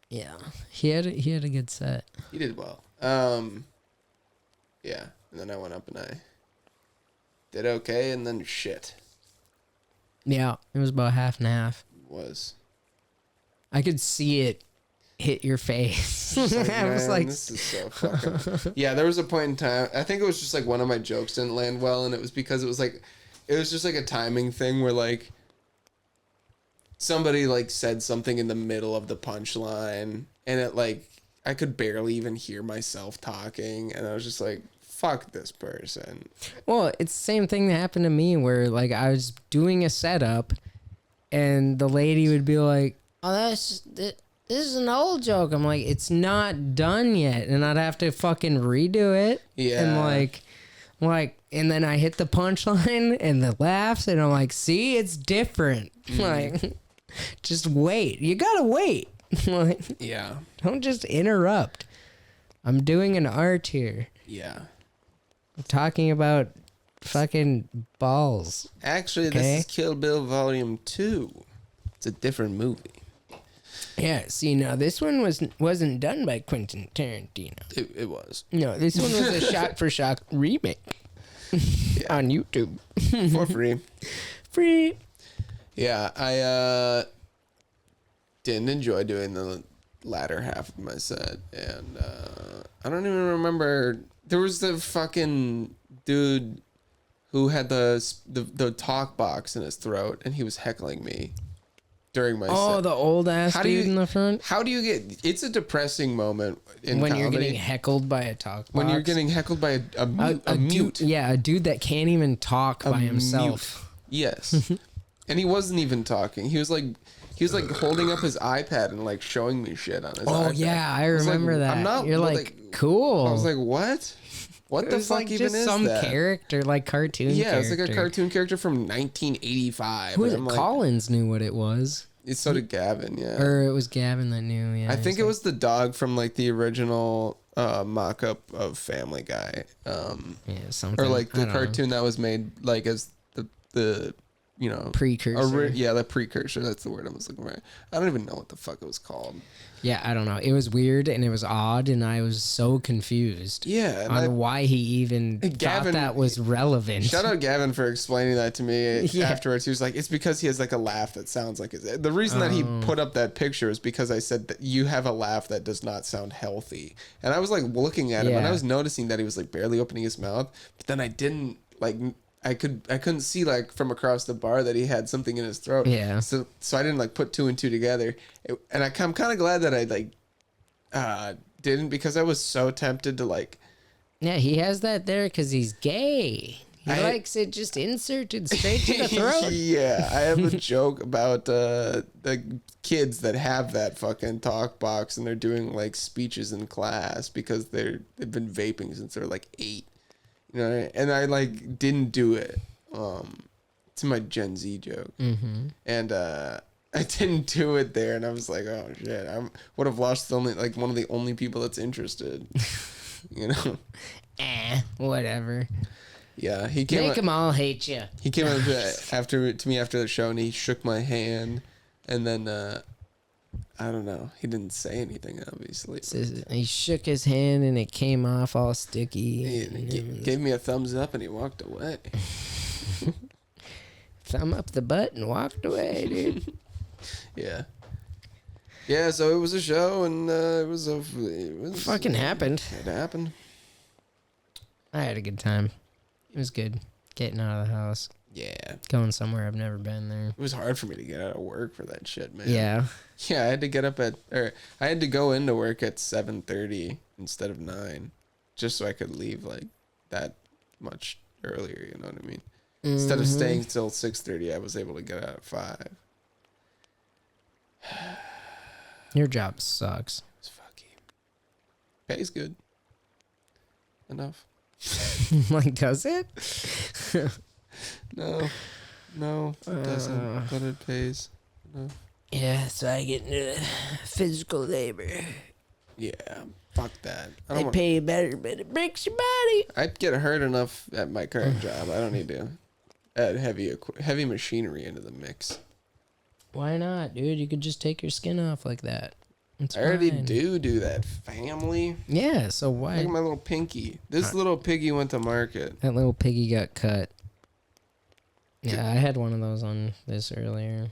Yeah. He had a good set. He did well. Yeah. And then I went up and I did okay, and then shit Yeah, it was about half and half. was. I could see it hit your face. Like, I was man, like, this is so fucking. Yeah, there was a point in time. I think it was just like one of my jokes didn't land well, and it was because it was just like a timing thing where like somebody like said something in the middle of the punchline, and it like I could barely even hear myself talking, and I was just like, fuck this person. well, it's the same thing that happened to me where like I was doing a setup and the lady would be like, oh, this is an old joke. I'm like, it's not done yet. And I'd have to fucking redo it. Yeah. And and then I hit the punchline and the laughs and I'm like, see, it's different. Like, just wait. You gotta wait. Like, Yeah. don't just interrupt. I'm doing an art here. Yeah. I'm talking about fucking balls. Actually, Okay. this is Kill Bill Volume 2. It's a different movie. Yeah, see, now this one wasn't done by Quentin Tarantino. It was. No, this one was a shot-for-shot remake on YouTube. For free. Free. Yeah, I didn't enjoy doing the latter half of my set, and I don't even remember. There was the fucking dude who had the talk box in his throat, and he was heckling me during my Oh, set. the old-ass How do dude you- in the front? How do you get? It's a depressing moment in When comedy. you're getting heckled by a talk box. when you're getting heckled by a mute. Dude, yeah, a dude that can't even talk by himself. Yes. And he wasn't even talking. He was like holding up his iPad and like showing me shit on his Oh iPad. yeah, I was like, remember that. I'm not You're but, like, cool. I was like, what? What it the was fuck like even just is some that? character, like cartoon. Yeah, it's like a character. cartoon character from 1985. Who was and it? I'm like, Collins knew what it was, so did Gavin, yeah. or it was Gavin that knew. Yeah, I think it like- was the dog from like the original mock-up of Family Guy. yeah, something Or like I the don't know. cartoon that was made like as the you know Precursor. yeah, the precursor. That's the word I was looking for. I don't even know what the fuck it was called. Yeah, I don't know. It was weird and it was odd, and I was so confused. Yeah, and on why he even Gavin- thought that was relevant. Shout out Gavin for explaining that to me Yeah. afterwards. He was like, it's because he has like a laugh that sounds like his. The reason that he Oh. put up that picture is because I said that you have a laugh that does not sound healthy. And I was like looking at him and I Yeah. was noticing that he was like barely opening his mouth. But then I didn't like, I couldn't see like from across the bar that he had something in his throat. Yeah. So I didn't like put two and two together. And I'm kind of glad that I like didn't, because I was so tempted to like, Yeah, he has that there because he's gay. He I- likes it just inserted straight to the throat. Yeah, I have a joke about the kids that have that fucking talk box and they're doing like speeches in class because they've been vaping since they're like 8. You know, and I like didn't do it. It's my Gen Z joke, and I didn't do it there, and I was like, oh shit, I would have lost one of the only people that's interested. You know. Whatever. Yeah, he came. Make them all hate you. He came up to me after the show and he shook my hand, and then I don't know. He didn't say anything, obviously. He shook his hand and it came off all sticky. He gave me a thumbs up and he walked away. Thumb up the butt and walked away, dude. Yeah. Yeah. So it was a show, and it was Fucking happened. It happened. I had a good time. It was good. Getting out of the house. Yeah. Going somewhere I've never been there. It was hard for me to get out of work for that shit, man. Yeah. Yeah, I had to get up I had to go into work at 7:30 instead of 9, just so I could leave like that much earlier. You know what I mean? Instead of staying till 6:30, I was able to get out at 5. Your job sucks. It's fucky. Pays good. Enough. Like, does it? No, it doesn't. But it pays enough. Yeah, so I get into physical labor. Yeah, fuck that. I They don't want. pay you better, but it breaks your body. I'd get hurt enough at my current job. I don't need to add heavy machinery into the mix. Why not, dude? You could just take your skin off like that. It's I already fine. do that, family. Yeah, so why? Look at my little pinky. This little piggy went to market. That little piggy got cut. Yeah, I had one of those on this earlier.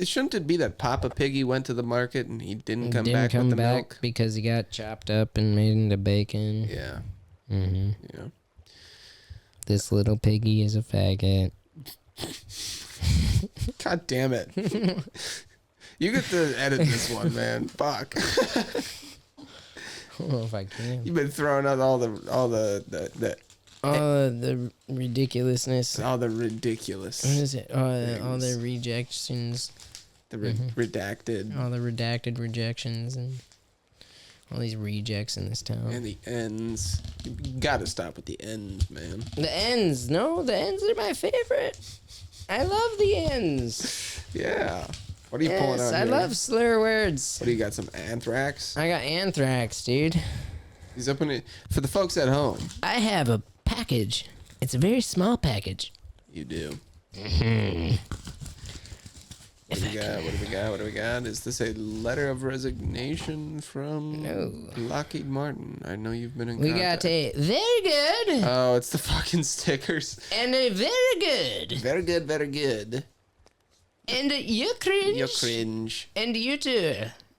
Shouldn't it be that Papa Piggy went to the market and he didn't come Didn't back come with the back milk? because he got chopped up and made into bacon. Yeah, hmm yeah. This little piggy is a faggot. God damn it. You get to edit this one, man. Fuck. I don't know if I can. You've been throwing out all the The ridiculousness. all the ridiculous, What is it? All the things. rejections. the redacted, All the redacted rejections and all these rejects in this town. and the ends. You gotta stop with the ends, man. The ends. No, the ends are my favorite. I love the ends. Yeah. What are you pulling Yes, out I here? love slur words. What do you got? Some anthrax? I got anthrax, dude. He's opening for the folks at home. I have a package. It's a very small package. You do. Mm-hmm. What do we got? What do we got? What do we got? Is this a letter of resignation from No. Lockheed Martin? I know you've been in We contact. got a very good Oh, it's the fucking stickers. and a very good. Very good, very good. And you cringe. You cringe. And you too.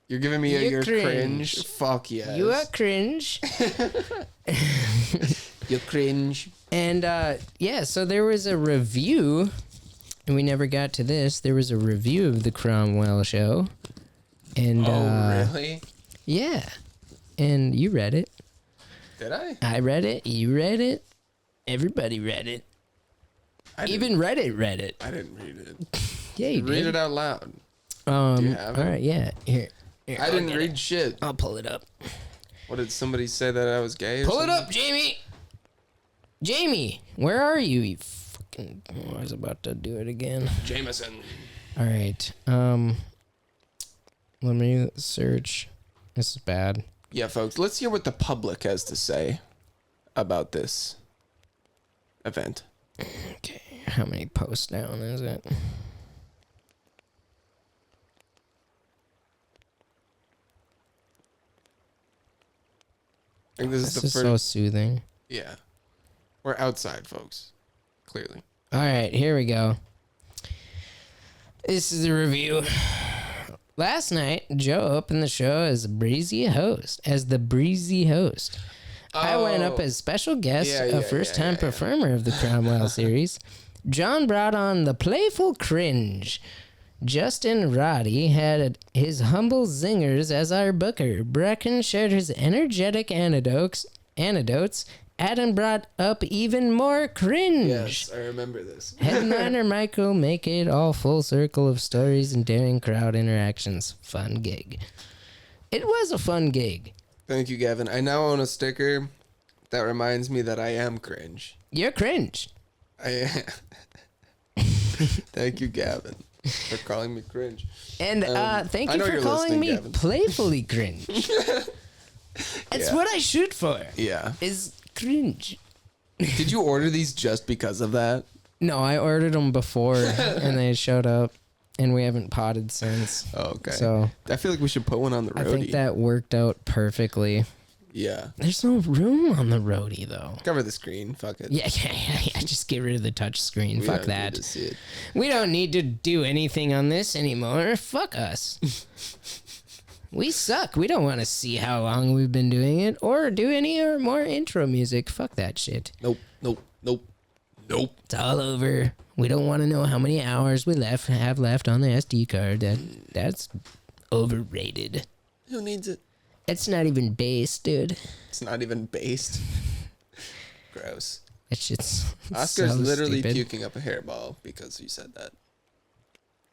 You're giving me You your cringe. cringe? Fuck yes. You are cringe. You cringe. And yeah, so there was a review, and we never got to this. There was a review of the Cromwell show. And Really? yeah. And you read it. Did I? I read it. You read it. Everybody read it. Even Reddit read it. I didn't read it. Yeah, you Read did. it out loud. Do you have it? All right, yeah. Here I I'll didn't get read it. shit. I'll pull it up. What did somebody say that I was gay? Or Pull it something? up, Jamie. Jamie, where are you? You fucking. I was about to do it again. Jameson. All right. Let me search. This is bad. Yeah, folks. Let's hear what the public has to say about this event. Okay. How many posts down is it? I think this is This the is first. so soothing. Yeah, we're outside, folks. Clearly. All right, here we go. This is the review. Last night, Joe opened the show as the breezy host. I went up as special guest, a first-time performer of the Cromwell series. John brought on the playful cringe. Justin Roddy had his humble zingers as our booker. Brecken shared his energetic anecdotes. Adam brought up even more cringe. Yes, I remember this. Headliner Michael make it all full circle of stories and daring crowd interactions. Fun gig. It was a fun gig. Thank you, Gavin. I now own a sticker that reminds me that I am cringe. You're cringe. Thank you, Gavin, for calling me cringe. And thank I you know for you're calling listening, me Gavin. playfully cringe. That's Yeah. what I shoot for. Yeah. Is cringe. Did you order these just because of that? No, I ordered them before and they showed up, and we haven't potted since. Oh, okay. So I feel like we should put one on the I roadie. think that worked out perfectly. Yeah. There's no room on the roadie though. Cover the screen. Fuck it. Yeah. Just get rid of the touch screen. We Fuck don't need that. to see it. We don't need to do anything on this anymore. Fuck us. We suck. We don't want to see how long we've been doing it or do any or more intro music. Fuck that shit. Nope. It's all over. We don't want to know how many hours we have left on the SD card. That's overrated. Who needs it? It's not even bass, dude. It's not even based. Gross. That shit's Oscar's so literally stupid. puking up a hairball because you said that.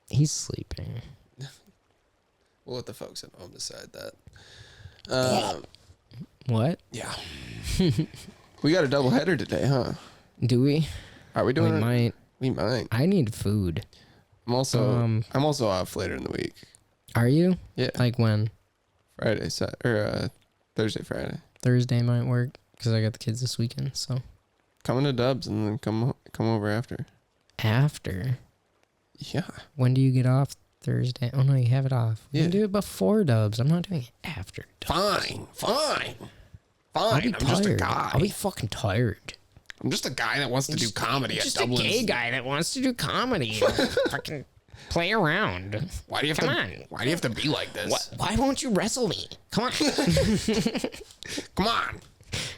He's sleeping. We'll let the folks at home decide that. What? Yeah. We got a double header today, huh? Do we? Are we We doing it? might. We might. I need food. I'm also off later in the week. Are you? Yeah. Like when? Friday, Thursday, Friday. Thursday might work because I got the kids this weekend. So Coming to Dubs and then come over after. after. Yeah. When do you get off Thursday? Oh no, you have it off. We Yeah. can do it before Dubs. I'm not doing it after Dubs. Fine. I'll be I'm just a tired. guy. I'll be fucking tired. I'm just a guy that wants to do comedy at Just a Dublin's. gay guy that wants to do comedy. Fucking play around. Why do you have Come to? on. Why do you have to be like this? Why won't you wrestle me? Come on. Come on.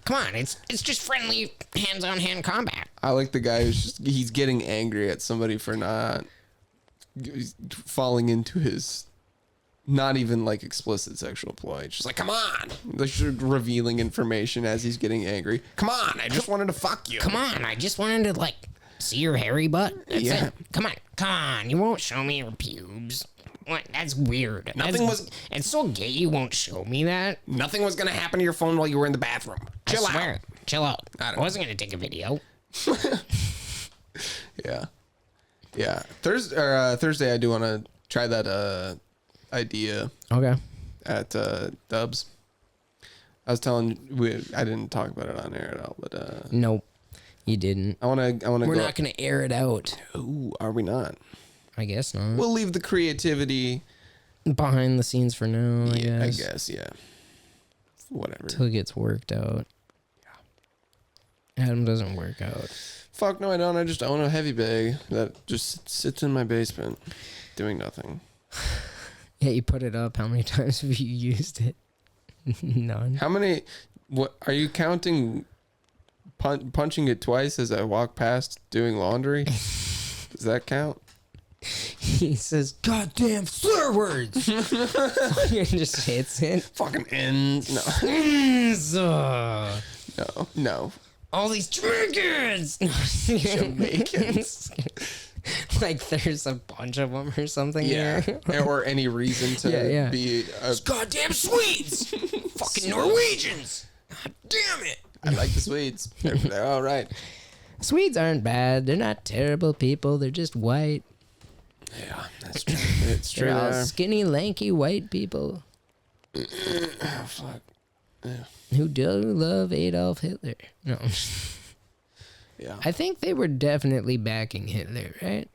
Come on. It's just friendly hands-on-hand combat. I like the guy he's getting angry at somebody for not falling into his not even like explicit sexual ploy. It's just like, come on. Like revealing information as he's getting angry. Come on, I just wanted to fuck you. Come on. I just wanted to, like, see your hairy butt. That's Yeah. it. Come on. You won't show me your pubes. What? That's weird. It's so gay you won't show me that. Nothing was gonna happen to your phone while you were in the bathroom. I swear. Chill out. I I wasn't going to take a video. Yeah. Thursday I do want to try that idea Okay. at Dubs. I was telling I didn't talk about it on air at all, but Nope. You didn't. I want to We're go. not going to air it out. Ooh, are we not? I guess not. We'll leave the creativity. Behind the scenes for now, I Yeah, guess. I guess, yeah. Whatever. Until it gets worked out. Adam doesn't work out. Fuck no, I don't. I just own a heavy bag that just sits in my basement, doing nothing. Yeah, you put it up. How many times have you used it? None. How many? What are you counting? Punching it twice as I walk past doing laundry. Does that count? He says, "Goddamn slur words!" and just hits it. Fucking ends. No, So, no. all these Jamaicans. Jamaicans. Like there's a bunch of them or something. Yeah, Here. or any reason to Yeah. be. Goddamn Swedes! Fucking Norwegians! God damn it! I like the Swedes. They're all right. Swedes aren't bad. They're not terrible people. They're just white. Yeah, that's true. It's true. They're all there. skinny, lanky white people Oh, fuck. who do love Adolf Hitler. No, Yeah. I think they were definitely backing Hitler, right?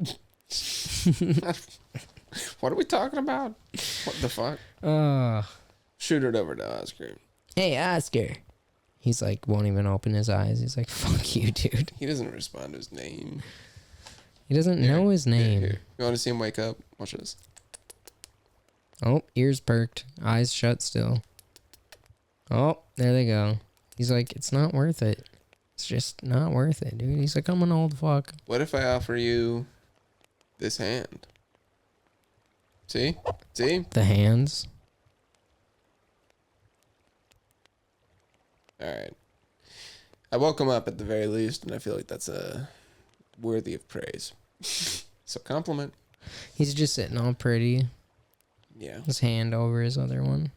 What are we talking about? What the fuck? Oh, Shoot it over to Oscar. hey Oscar. He's like, won't even open his eyes. He's like, fuck you, dude. He doesn't respond to his name. He doesn't know his name. Here. You want to see him wake up? Watch this. Oh, ears perked, eyes shut still. Oh, there they go. He's like, it's not worth it. It's just not worth it, dude. He's like, I'm an old fuck. What if I offer you this hand? See? See? The hands. All right. I woke him up at the very least, and I feel like that's worthy of praise. So compliment. He's just sitting all pretty. Yeah. His hand over his other one.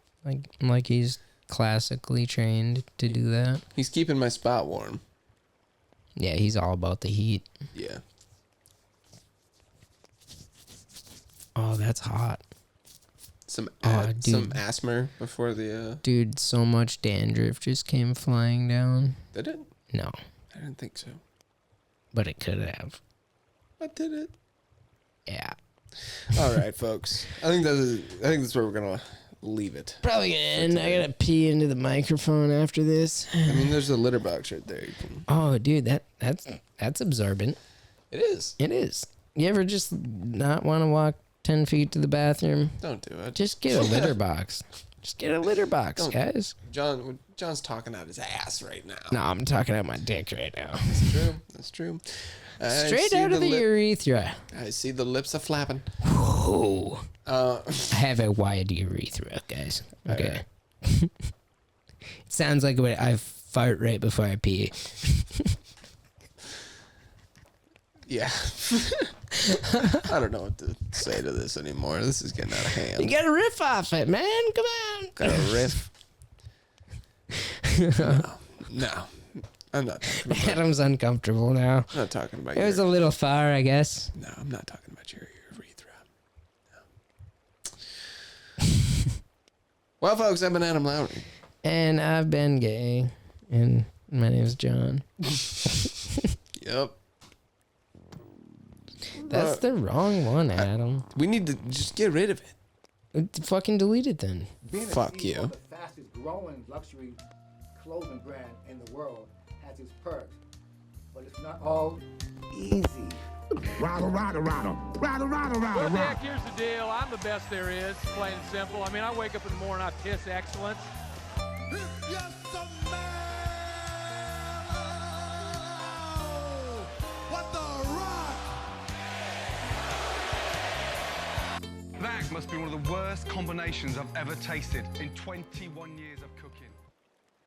Like he's classically trained to do that. He's keeping my spot warm. Yeah, he's all about the heat. Yeah. Oh, that's hot. Some dude. asthma before the Dude, so much dandruff just came flying down. did it? No, I didn't think so. but it could have. I did it. Yeah. All right, folks. I think that's where we're gonna leave it. Probably gonna end. I gotta pee into the microphone after this. I mean, there's a litter box right there. You can. Oh, dude, that's absorbent. It is. It is. You ever just not want to walk 10 feet to the bathroom? Don't do it. Just get a litter box. Just get a litter box, Don't. guys. John's talking out his ass right now. No, I'm talking out my dick right now. That's true. That's true. I Straight see out of the urethra. I see the lips are flapping. Oh, Uh, I have a wide urethra, guys. Okay. It sounds like when I fart right before I pee. Yeah. I don't know what to say to this anymore. This is getting out of hand. You gotta riff off it, man. Come on. Got a riff. No. I'm not talking about Adam's uncomfortable now. I'm not talking about It was a little far, I guess. No, I'm not talking about your urethra. No. Well, folks, I've been Adam Lowry. And I've been gay. And my name's John. Yep. That's the wrong one, Adam. We need to just get rid of it. Fucking delete it then. Being a Fuck CEO you. of the fastest growing luxury clothing brand in the world has its perks, but it's not all easy. Rada, rada, rada. Rada, rada, Well, rada, Dick, rada. here's the deal. I'm the best there is, plain and simple. I mean, I wake up in the morning, I piss excellence. That must be one of the worst combinations I've ever tasted in 21 years of